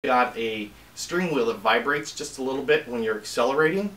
got a steering wheel that vibrates just a little bit when you're accelerating.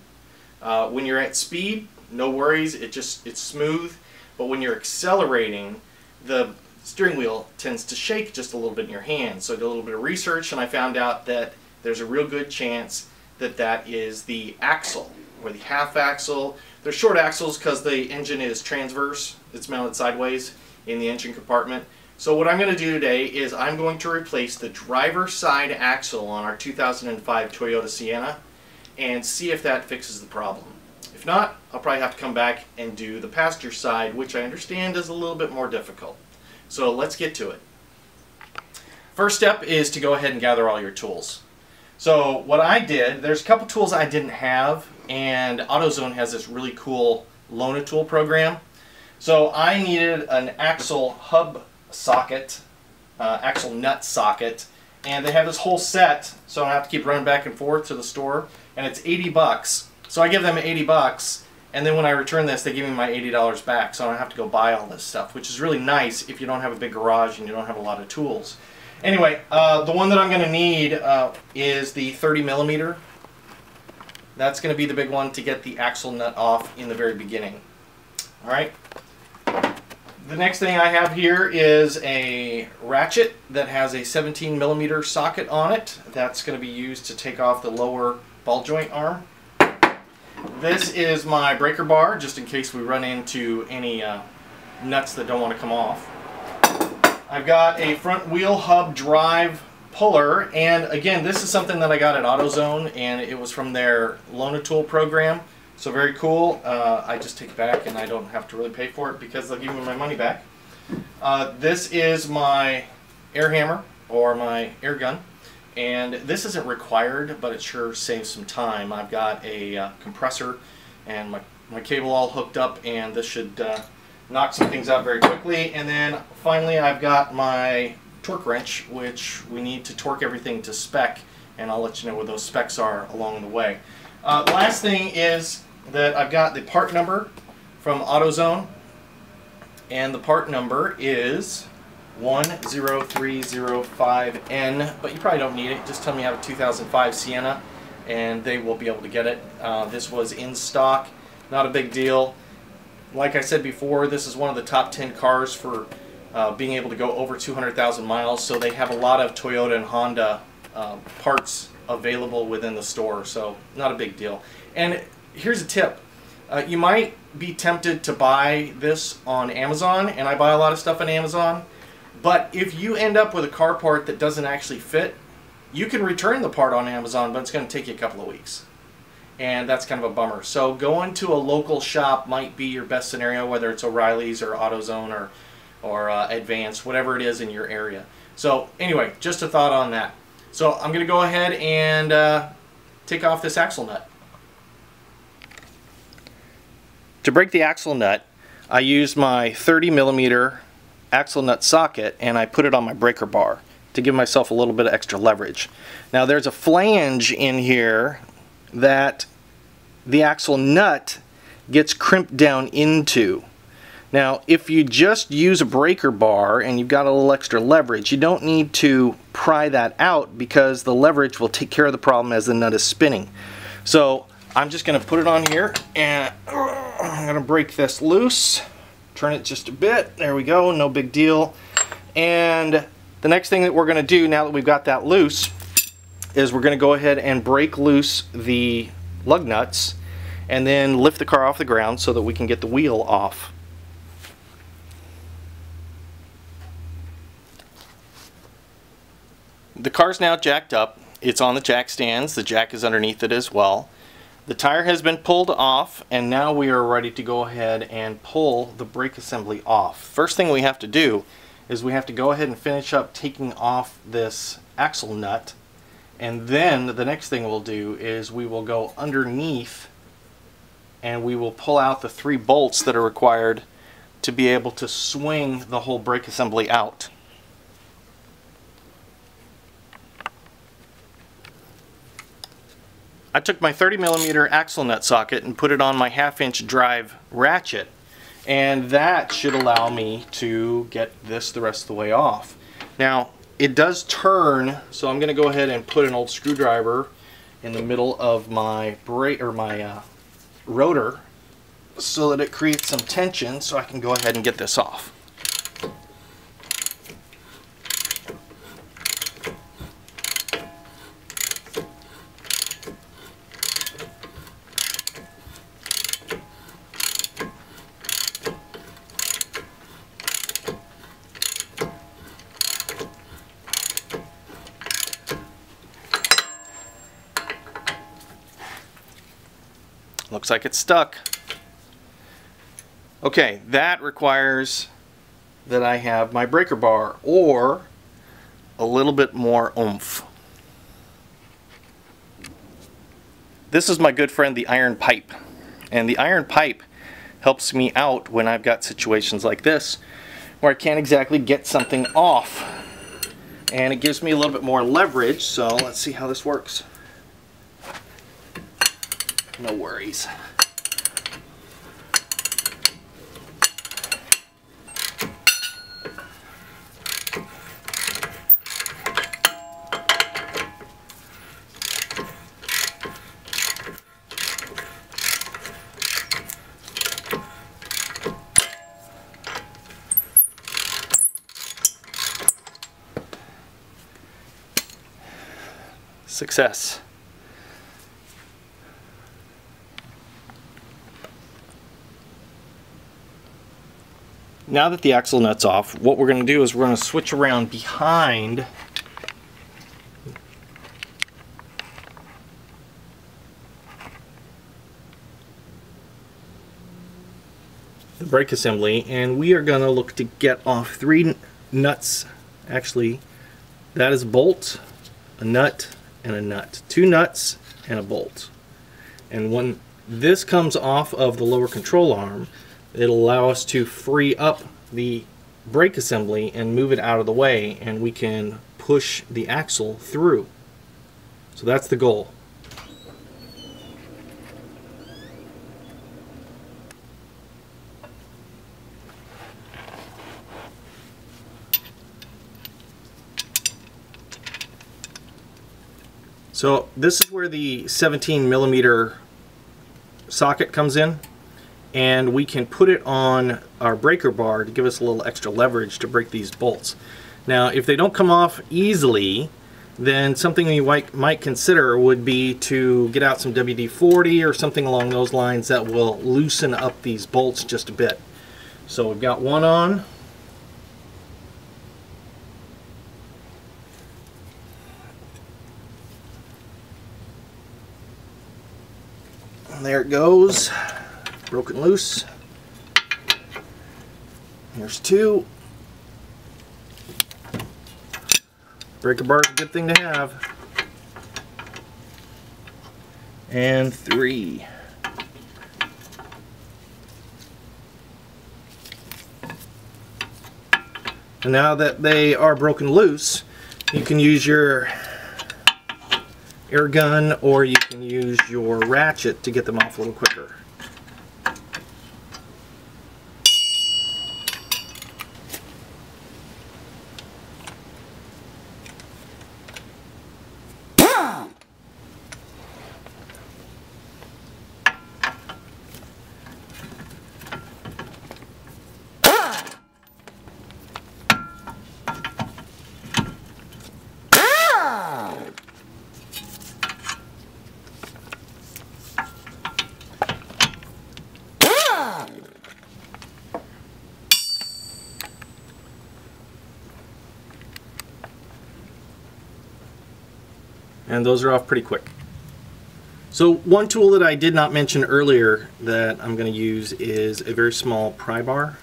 When you're at speed, no worries, it's smooth. But when you're accelerating, the steering wheel tends to shake just a little bit in your hand. So I did a little bit of research and I found out that there's a real good chance that that is the axle, or the half axle. They're short axles because the engine is transverse. It's mounted sideways in the engine compartment. So what I'm going to do today is I'm going to replace the driver's side axle on our 2005 Toyota Sienna and see if that fixes the problem. If not, I'll probably have to come back and do the passenger side, which I understand is a little bit more difficult. So let's get to it. First step is to go ahead and gather all your tools. So what I did, there's a couple tools I didn't have, and AutoZone has this really cool Loan Tool program. So I needed an axle hub socket, axle nut socket, and they have this whole set, so I don't have to keep running back and forth to the store, and it's 80 bucks. So I give them 80 bucks, and then when I return this, they give me my $80 back, so I don't have to go buy all this stuff, which is really nice if you don't have a big garage and you don't have a lot of tools. Anyway, the one that I'm going to need is the 30 millimeter. That's going to be the big one to get the axle nut off in the very beginning. Alright. The next thing I have here is a ratchet that has a 17 millimeter socket on it. That's going to be used to take off the lower ball joint arm. This is my breaker bar, just in case we run into any nuts that don't want to come off. I've got a front wheel hub drive puller, and again, this is something that I got at AutoZone, and it was from their Loan Tool program, so very cool. I just take it back and I don't have to really pay for it because they'll give me my money back. This is my air hammer, or my air gun, and this isn't required, but it sure saves some time. I've got a compressor and my cable all hooked up, and this should knock some things out very quickly. And then finally I've got my torque wrench, which we need to torque everything to spec, and I'll let you know where those specs are along the way. Last thing is that I've got the part number from AutoZone, and the part number is 10305N, but you probably don't need it. Just tell me you have a 2005 Sienna and they will be able to get it. This was in stock, not a big deal. Like I said before, this is one of the top 10 cars for being able to go over 200,000 miles, so they have a lot of Toyota and Honda parts available within the store, so not a big deal. And here's a tip. You might be tempted to buy this on Amazon, and I buy a lot of stuff on Amazon, but if you end up with a car part that doesn't actually fit, you can return the part on Amazon, but it's going to take you a couple of weeks. And that's kind of a bummer. So going to a local shop might be your best scenario, whether it's O'Reilly's or AutoZone or Advance, whatever it is in your area. So anyway, just a thought on that. So I'm going to go ahead and take off this axle nut. To break the axle nut, I used my 30 millimeter axle nut socket and I put it on my breaker bar to give myself a little bit of extra leverage. Now there's a flange in here that the axle nut gets crimped down into. Now if you just use a breaker bar and you've got a little extra leverage, you don't need to pry that out because the leverage will take care of the problem as the nut is spinning. So I'm just going to put it on here and I'm going to break this loose, turn it just a bit, there we go, no big deal. And the next thing that we're going to do now that we've got that loose is we're going to go ahead and break loose the lug nuts and then lift the car off the ground so that we can get the wheel off. The car's now jacked up. It's on the jack stands. The jack is underneath it as well. The tire has been pulled off, and now we are ready to go ahead and pull the brake assembly off. First thing we have to do is we have to go ahead and finish up taking off this axle nut. And then the next thing we'll do is we will go underneath and we will pull out the 3 bolts that are required to be able to swing the whole brake assembly out. I took my 30 millimeter axle nut socket and put it on my 1/2 inch drive ratchet, and that should allow me to get this the rest of the way off. Now it does turn, so I'm going to go ahead and put an old screwdriver in the middle of my rotor so that it creates some tension so I can go ahead and get this off. Looks like it's stuck. Okay, that requires that I have my breaker bar or a little bit more oomph. This is my good friend the iron pipe, and the iron pipe helps me out when I've got situations like this where I can't exactly get something off, and it gives me a little bit more leverage. So let's see how this works. No worries. Success. Now that the axle nut's off, what we're going to do is we're going to switch around behind the brake assembly, and we are going to look to get off 3 nuts. Actually, that is a bolt, a nut, and a nut. 2 nuts and a bolt. And when this comes off of the lower control arm, it'll allow us to free up the brake assembly and move it out of the way, and we can push the axle through. So that's the goal. So this is where the 17mm socket comes in, and we can put it on our breaker bar to give us a little extra leverage to break these bolts. Now, if they don't come off easily, then something you might consider would be to get out some WD-40 or something along those lines that will loosen up these bolts just a bit. So we've got one on. And there it goes. Broken loose. Here's 2. Breaker bar is a good thing to have. And 3. And now that they are broken loose, you can use your air gun or you can use your ratchet to get them off a little quicker. And those are off pretty quick. So one tool that I did not mention earlier that I'm going to use is a very small pry bar.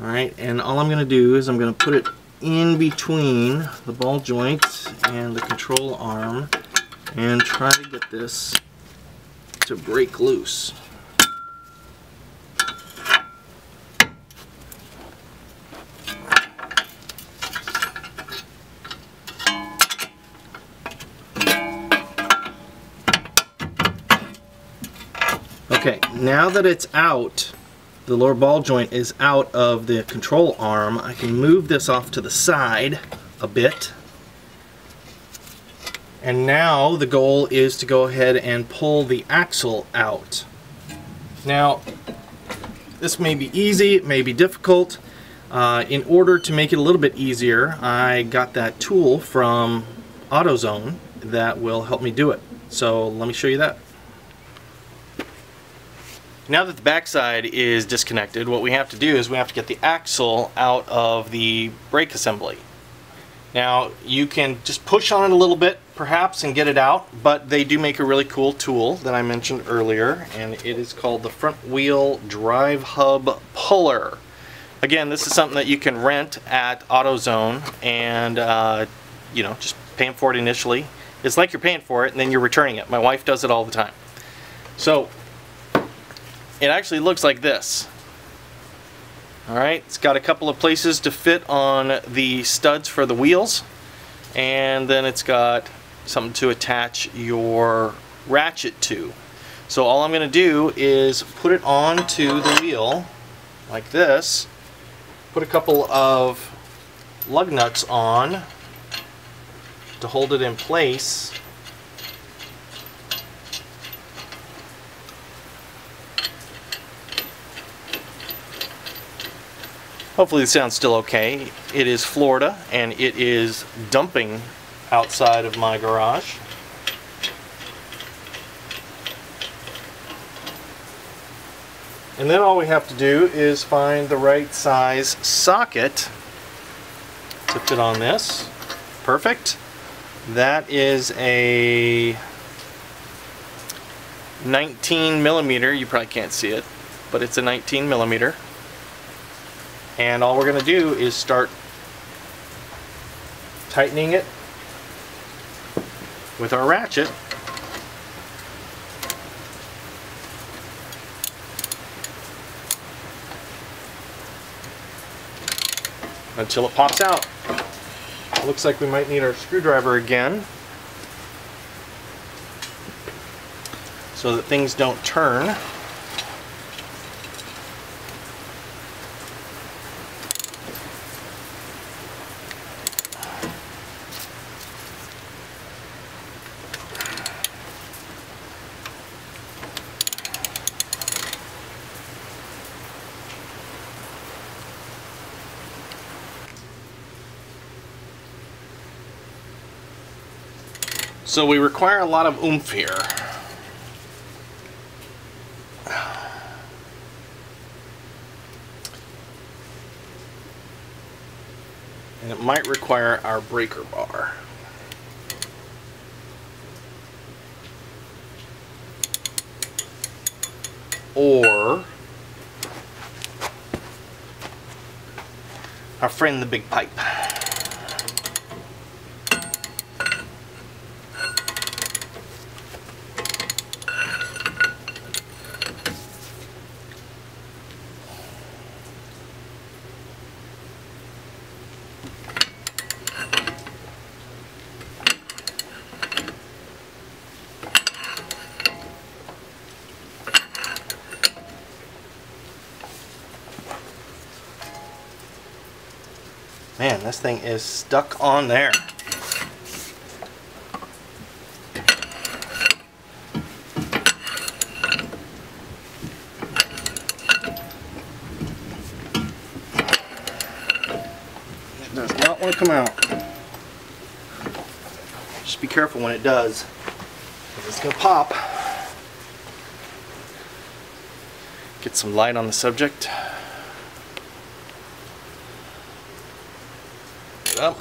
Alright, and all I'm going to do is I'm going to put it in between the ball joint and the control arm and try to get this to break loose. Okay, now that it's out, the lower ball joint is out of the control arm, I can move this off to the side a bit. And now the goal is to go ahead and pull the axle out. Now, this may be easy, it may be difficult. In order to make it a little bit easier, I got that tool from AutoZone that will help me do it. So let me show you that. Now that the backside is disconnected, what we have to do is we have to get the axle out of the brake assembly. Now, you can just push on it a little bit, perhaps, and get it out, but they do make a really cool tool that I mentioned earlier, and it is called the front wheel drive hub puller. Again, this is something that you can rent at AutoZone, and you know, just paying for it initially. It's like you're paying for it, and then you're returning it. My wife does it all the time. So, it actually looks like this. Alright, it's got a couple of places to fit on the studs for the wheels, and then it's got something to attach your ratchet to. So all I'm going to do is put it onto the wheel like this, put a couple of lug nuts on to hold it in place. Hopefully the sound's still okay. It is Florida and it is dumping outside of my garage. And then all we have to do is find the right size socket to fit on this. Perfect. That is a 19 millimeter. You probably can't see it, but it's a 19 millimeter. And all we're going to do is start tightening it with our ratchet. Until it pops out. Looks like we might need our screwdriver again so that things don't turn. So we require a lot of oomph here. And it might require our breaker bar. Or our friend the big pipe. Man, this thing is stuck on there. It does not want to come out. Just be careful when it does, because it's going to pop. Get some light on the subject. Up.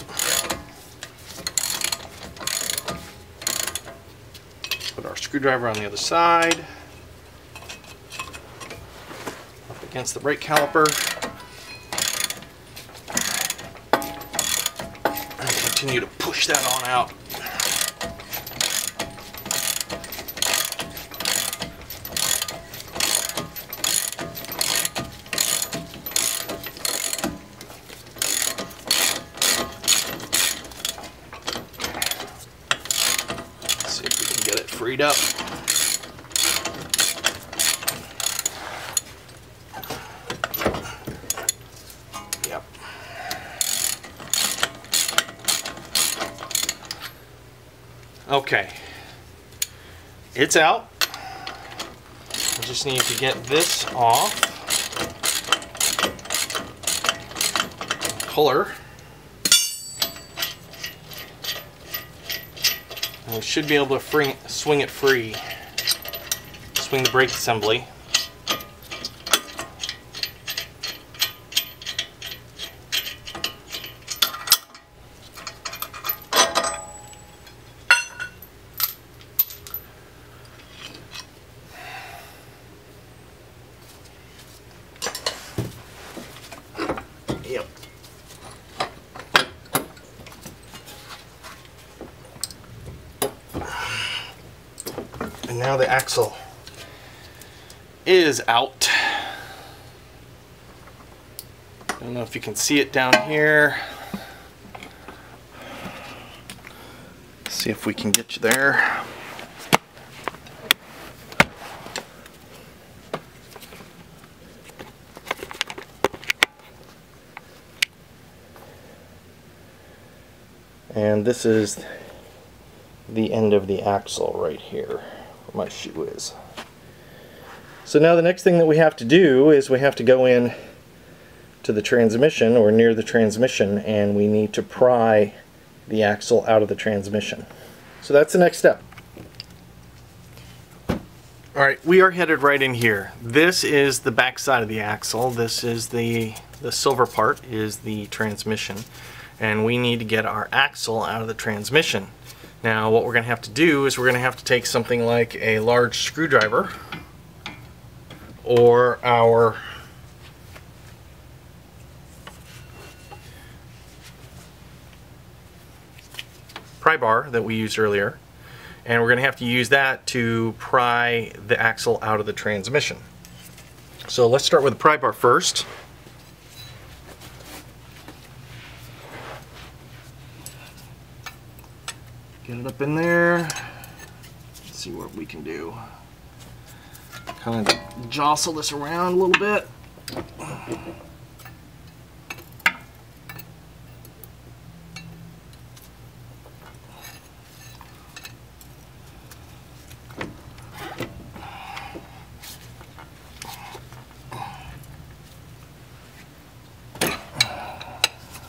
Put our screwdriver on the other side, up against the brake caliper, and continue to push that on out. Freed up. Okay, it's out. I just need to get this off. Puller. And we should be able to swing it free. Swing the brake assembly. Yep. And now the axle is out. I don't know if you can see it down here. See if we can get you there. And this is the end of the axle right here, where my shoe is. So now the next thing that we have to do is we have to go in to the transmission, or near the transmission, and we need to pry the axle out of the transmission. So that's the next step. Alright, we are headed right in here. This is the back side of the axle. This is the silver part is the transmission. And we need to get our axle out of the transmission. Now what we're going to have to do is we're going to have to take something like a large screwdriver or our pry bar that we used earlier, and we're going to have to use that to pry the axle out of the transmission. So let's start with the pry bar first. Get it up in there. Let's see what we can do. Kind of jostle this around a little bit. I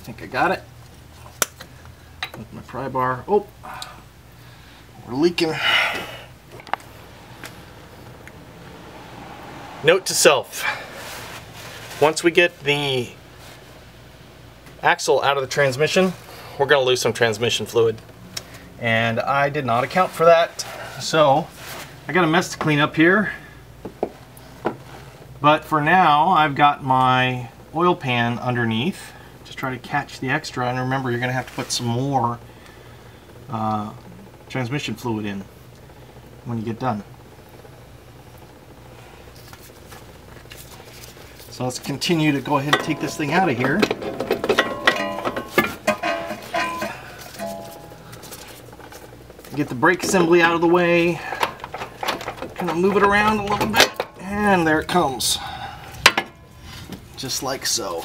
think I got it. With my pry bar. Oh! We're leaking. Note to self. Once we get the axle out of the transmission, we're going to lose some transmission fluid. And I did not account for that. So I got a mess to clean up here. But for now, I've got my oil pan underneath. Just try to catch the extra. And remember, you're going to have to put some more transmission fluid in when you get done. So let's continue to go ahead and take this thing out of here. Get the brake assembly out of the way. Kind of move it around a little bit, and there it comes. Just like so.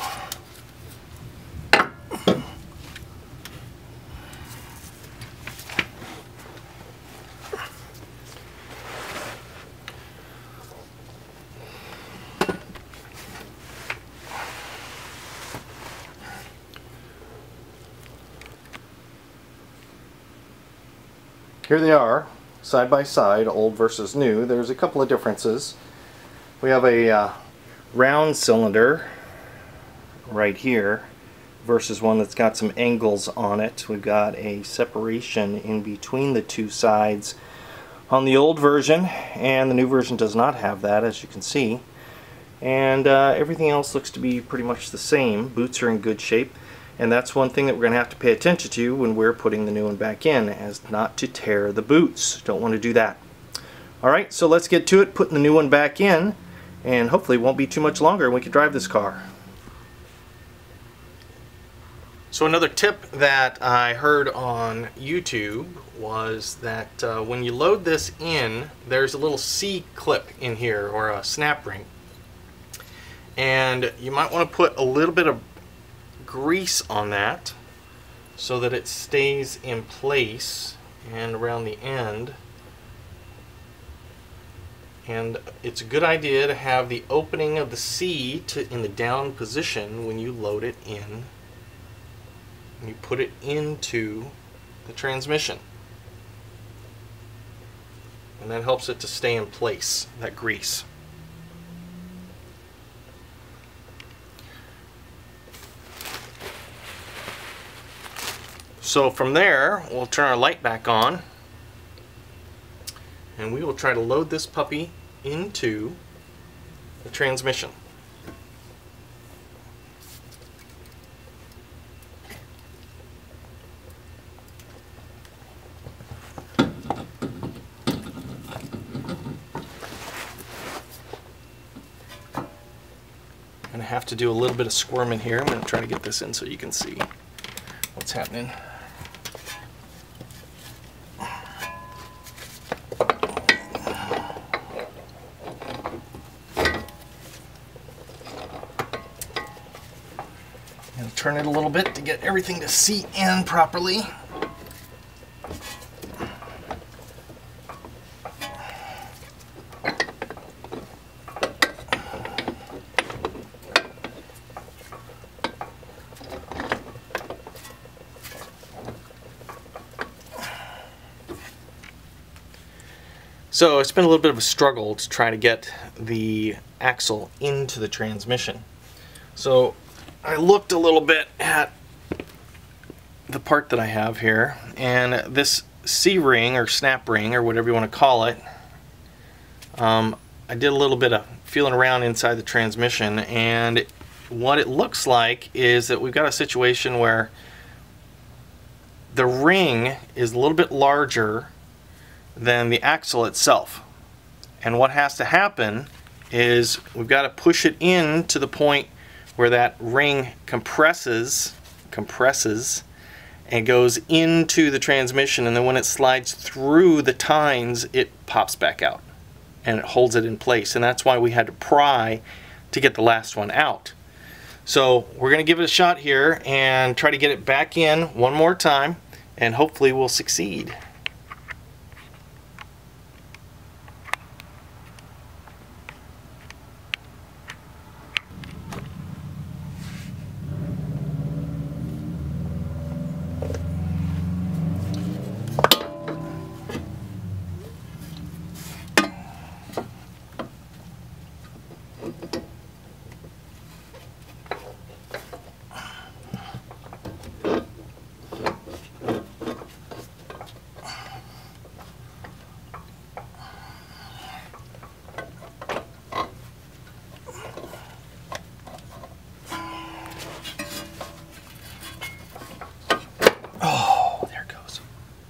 Here they are, side by side, old versus new. There's a couple of differences. We have a round cylinder right here versus one that's got some angles on it. We've got a separation in between the two sides on the old version, and the new version does not have that, as you can see. And everything else looks to be pretty much the same. Boots are in good shape. And that's one thing that we're going to have to pay attention to when we're putting the new one back in, as not to tear the boots. Don't want to do that. Alright, so let's get to it, putting the new one back in, and hopefully it won't be too much longer and we can drive this car. So another tip that I heard on YouTube was that when you load this in, there's a little C-clip in here, or a snap ring. And you might want to put a little bit of grease on that so that it stays in place and around the end. And it's a good idea to have the opening of the C in the down position when you load it in. And you put it into the transmission. And that helps it to stay in place, that grease. So from there, we'll turn our light back on, and we will try to load this puppy into the transmission. I'm going to have to do a little bit of squirming here. I'm going to try to get this in so you can see what's happening. And turn it a little bit to get everything to seat in properly. So it's been a little bit of a struggle to try to get the axle into the transmission. So I looked a little bit at the part that I have here, and this C-ring or snap ring or whatever you want to call it, I did a little bit of feeling around inside the transmission, and what it looks like is that we've got a situation where the ring is a little bit larger than the axle itself. And what has to happen is we've got to push it in to the point where that ring compresses and goes into the transmission, and then when it slides through the tines, it pops back out and it holds it in place. And that's why we had to pry to get the last one out. So we're going to give it a shot here and try to get it back in one more time, and hopefully we'll succeed.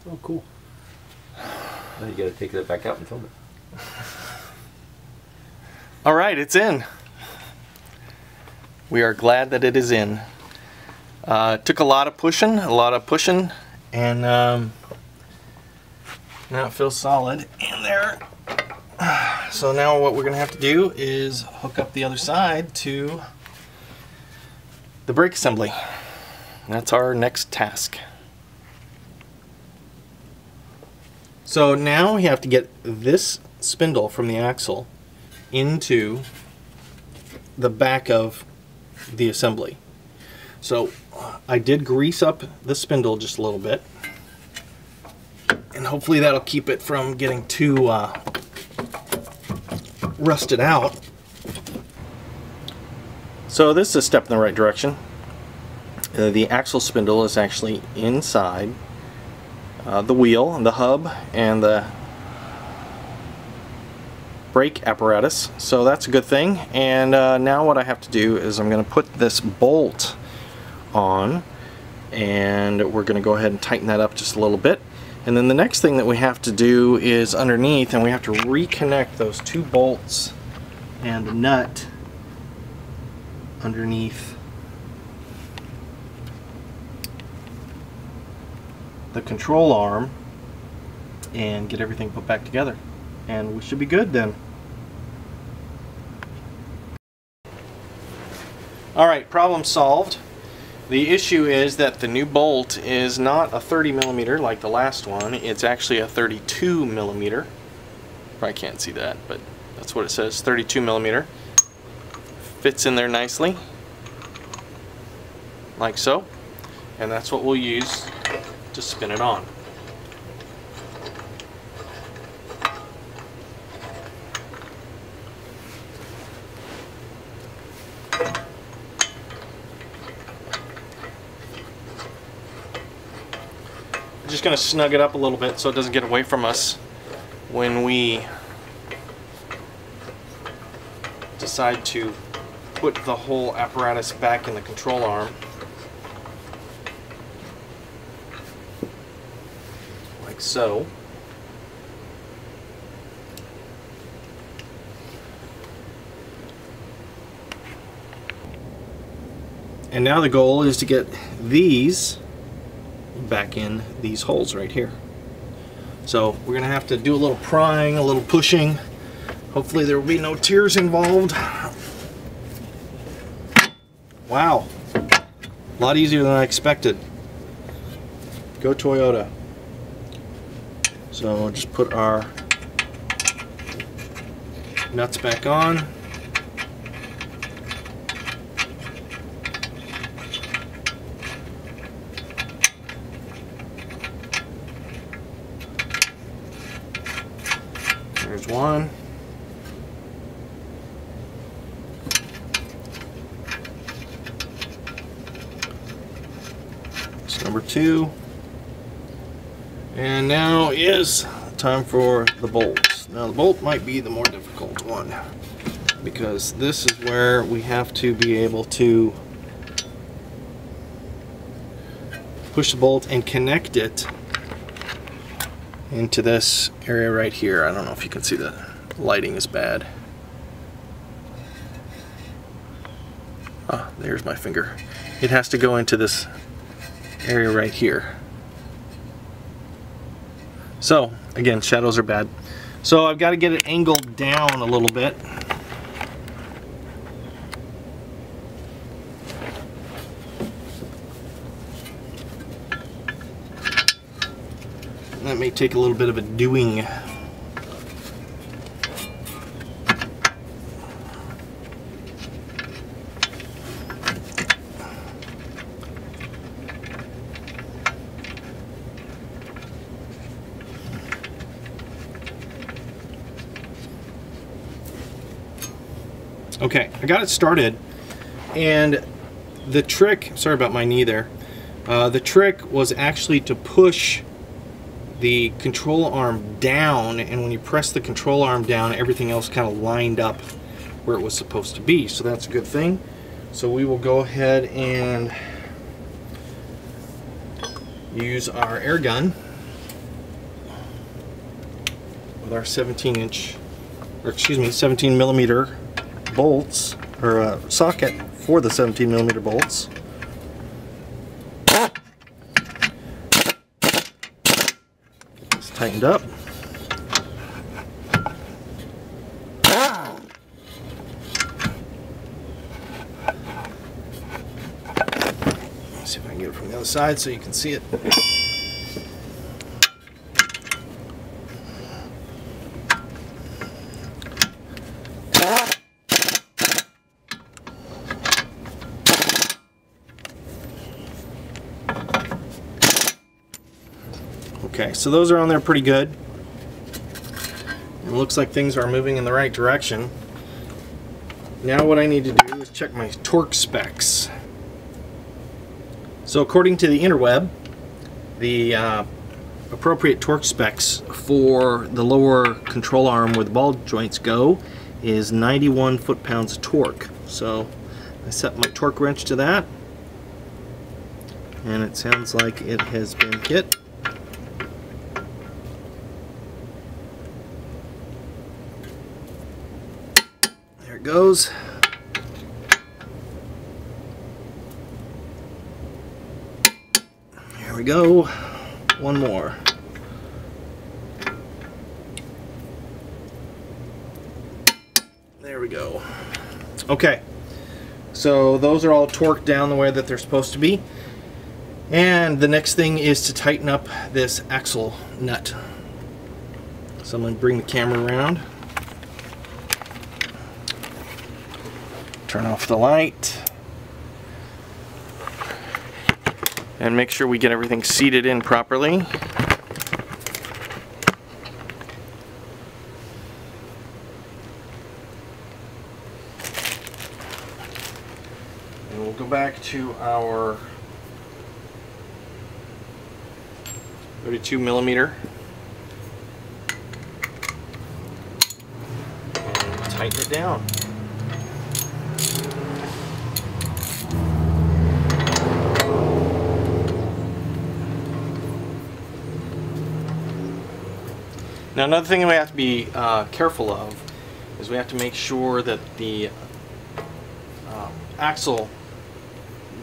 Oh, cool. Now you gotta take that back out and film it. All right, it's in. We are glad that it is in. It took a lot of pushing, and now it feels solid in there. So now what we're gonna have to do is hook up the other side to the brake assembly. That's our next task. So now we have to get this spindle from the axle into the back of the assembly. So I did grease up the spindle just a little bit, and hopefully that'll keep it from getting too rusted out. So this is a step in the right direction. The axle spindle is actually inside the wheel, the hub, and the brake apparatus, so that's a good thing. And now what I have to do is I'm going to put this bolt on, and we're going to go ahead and tighten that up just a little bit. And then the next thing that we have to do is underneath, and we have to reconnect those two bolts and the nut underneath the control arm and get everything put back together, and we should be good then. Alright, problem solved. The issue is that the new bolt is not a 30 millimeter like the last one. It's actually a 32 millimeter. Probably can't see that, but that's what it says, 32 millimeter. Fits in there nicely, like so. And that's what we'll use to spin it on. I'm just going to snug it up a little bit so it doesn't get away from us when we decide to put the whole apparatus back in the control arm. Like so. And now the goal is to get these back in these holes right here. So we're gonna have to do a little prying, a little pushing. Hopefully there will be no tears involved. Wow, a lot easier than I expected. Go Toyota. So we'll just put our nuts back on. There's one. It's number two. And now is time for the bolts. Now the bolt might be the more difficult one, because this is where we have to be able to push the bolt and connect it into this area right here. I don't know if you can see, the lighting is bad. Ah, there's my finger. It has to go into this area right here. So again, shadows are bad. So I've got to get it angled down a little bit. That may take a little bit of a doing. Okay, I got it started, and the trick, sorry about my knee there, the trick was actually to push the control arm down, and when you press the control arm down, everything else kind of lined up where it was supposed to be. So that's a good thing. So we will go ahead and use our air gun with our 17 millimeter bolts, or socket for the 17 millimeter bolts. Tightened up. Let's see if I can get it from the other side so you can see it. Okay, so those are on there pretty good. It looks like things are moving in the right direction. Now what I need to do is check my torque specs. So according to the interweb, the appropriate torque specs for the lower control arm where the ball joints go is 91 foot-pounds of torque. So I set my torque wrench to that, and it sounds like it has been hit. There it goes. Here we go. One more. There we go. Okay, So those are all torqued down the way that they're supposed to be. And the next thing is to tighten up this axle nut. So I'm going to bring the camera around. Turn off the light. And make sure we get everything seated in properly. And we'll go back to our 32mm and tighten it down. Now another thing that we have to be careful of is we have to make sure that the axle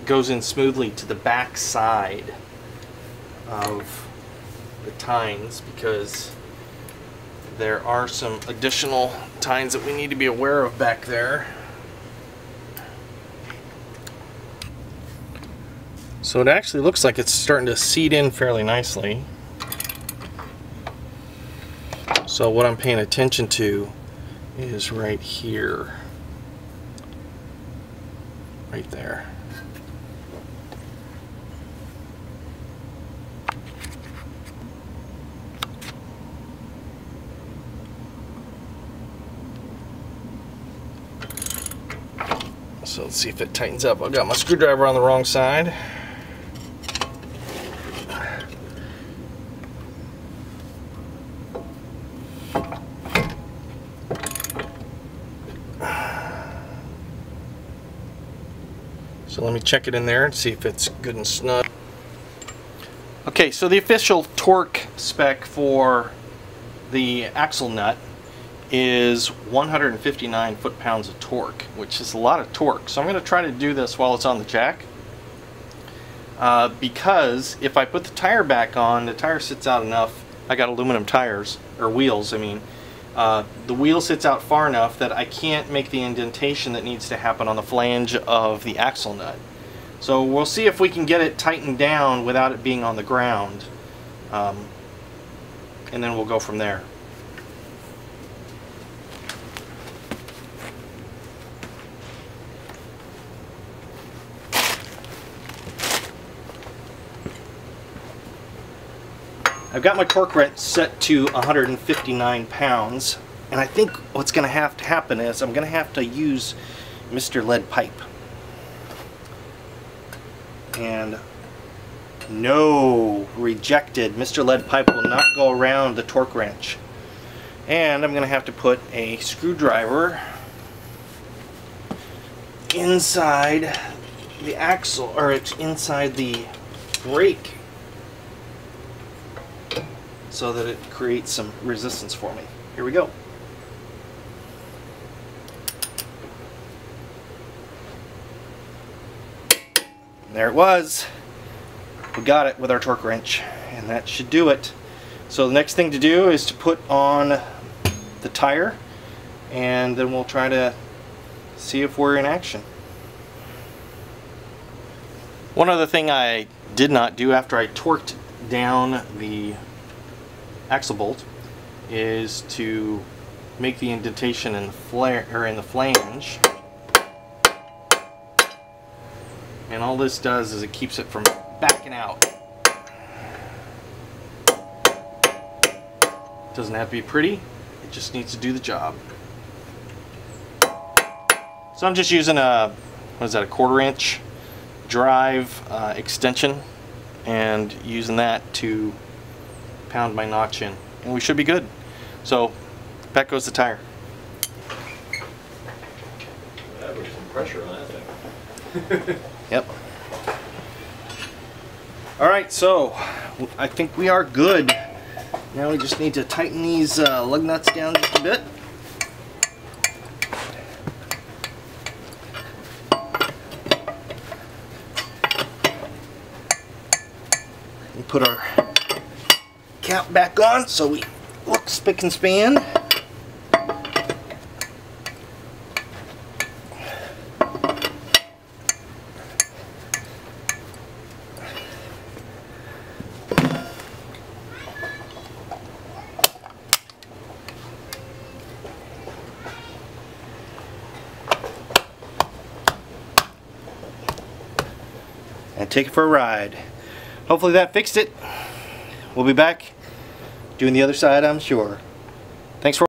goes in smoothly to the back side of the tines, because there are some additional tines that we need to be aware of back there. So it actually looks like it's starting to seat in fairly nicely. So what I'm paying attention to is right here. Right there. So let's see if it tightens up. I've got my screwdriver on the wrong side. So let me check it in there and see if it's good and snug. Okay, so the official torque spec for the axle nut is 159 foot-pounds of torque, which is a lot of torque. So I'm going to try to do this while it's on the jack, because if I put the tire back on, the tire sits out enough. I got aluminum tires, or wheels, I mean. The wheel sits out far enough that I can't make the indentation that needs to happen on the flange of the axle nut. So we'll see if we can get it tightened down without it being on the ground, and then we'll go from there. I've got my torque wrench set to 159 pounds, and I think what's going to have to happen is I'm going to have to use Mr. Lead Pipe. And no, rejected. Mr. Lead Pipe will not go around the torque wrench. And I'm going to have to put a screwdriver inside the axle, or it's inside the brake, so that it creates some resistance for me. Here we go. There it was. We got it with our torque wrench, and that should do it. So the next thing to do is to put on the tire, and then we'll try to see if we're in action. One other thing I did not do after I torqued down the axle bolt is to make the indentation in the flange, and all this does is it keeps it from backing out. It doesn't have to be pretty, it just needs to do the job. So I'm just using a, what is that, a 1/4 inch drive extension, and using that to pound my notch in, and we should be good. So back goes the tire. That was some pressure on that thing. Yep. Alright, so I think we are good. Now we just need to tighten these lug nuts down just a bit. And put our cap back on so we look spick and span. and take it for a ride. Hopefully that fixed it. We'll be back doing the other side, I'm sure. Thanks for